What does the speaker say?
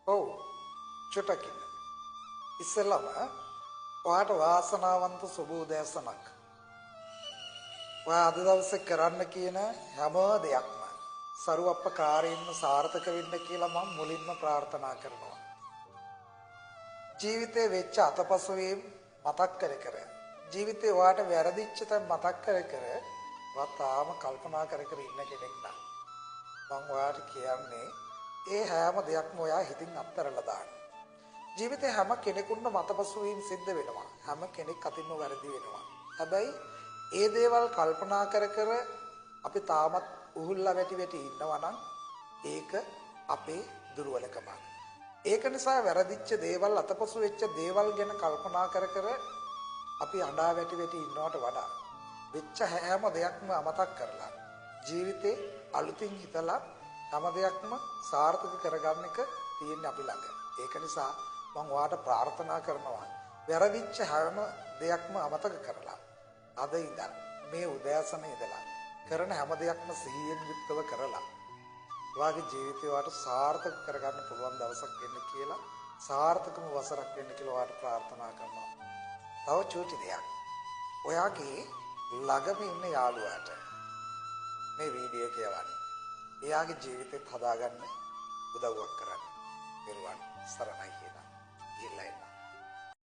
ඔව් චුට්ටක් ඉන්න. ඉස්සෙල්ලාම ඔයාට වාසනාවන්ත සුබ උදෑසනක්. ඔයා අද දවසේ කරන්න කියන හැම දෙයක්ම සරුවප්පකාරයෙන්ම සාර්ථක වෙන්න කියලා මම මුලින්ම ප්‍රාර්ථනා කරනවා. ජීවිතේ වෙච්ච අතපසුවීම් මතක් කර ජීවිතේ ඔයාට වැරදිච්ච තැන් මතක් කර ඔයා තාම කල්පනා කර ඉන්න කෙනෙක් නම් මම ඔයාට කියන්නේ ඒ හැම දෙයක්ම ඔයා හිතින් අත්හැරලා දාන්න. ජීවිතේ හැම කෙනෙකුටම මතපසුවීම් සිද්ධ වෙනවා. හැම කෙනෙක් අතින්ම වැරදි වෙනවා. හැබැයි ඒ දේවල් කල්පනා කර අපි තාමත් උහුල්ලා වැටි ඉන්නවා නම් ඒක අපේ දුර්වලකමක්. ඒක නිසා වැරදිච්ච දේවල් අතපසු වෙච්ච දේවල් ගැන කල්පනා කර අපි අඬා වැටි ඉන්නවට වඩා වෙච්ච හැම දෙයක්ම අමතක කරලා ජීවිතේ අලුතින් හිතලා හැම දෙයක්ම සාර්ථක කරගන්න එක තියෙන්නේ අපි ළඟ. ඒක නිසා මම ඔයාට ප්‍රාර්ථනා කරනවා වැරදිච්ච හැම දෙයක්ම අමතක කරලා අද ඉඳන් මේ උදෑසන ඉඳලා කරන හැම දෙයක්ම සිහියෙන් යුක්තව කරලා ඔයාගේ ජීවිතය ඔයාට සාර්ථක කරගන්න පුළුවන් දවසක් එන්න කියලා සාර්ථකම වසරක් වෙන්න කියලා ඔයාට ප්‍රාර්ථනා කරනවා. තව චූටි දෙයක්. ඔයාගේ ළඟම ඉන්න යාළුවාට මේ වීඩියෝ කියවන්න. එයාගේ ජීවිතෙත් හදාගන්න උදව්වක් කරන්න. පෙරුවන් සරණයි කියලා. ඉල්ලන්න.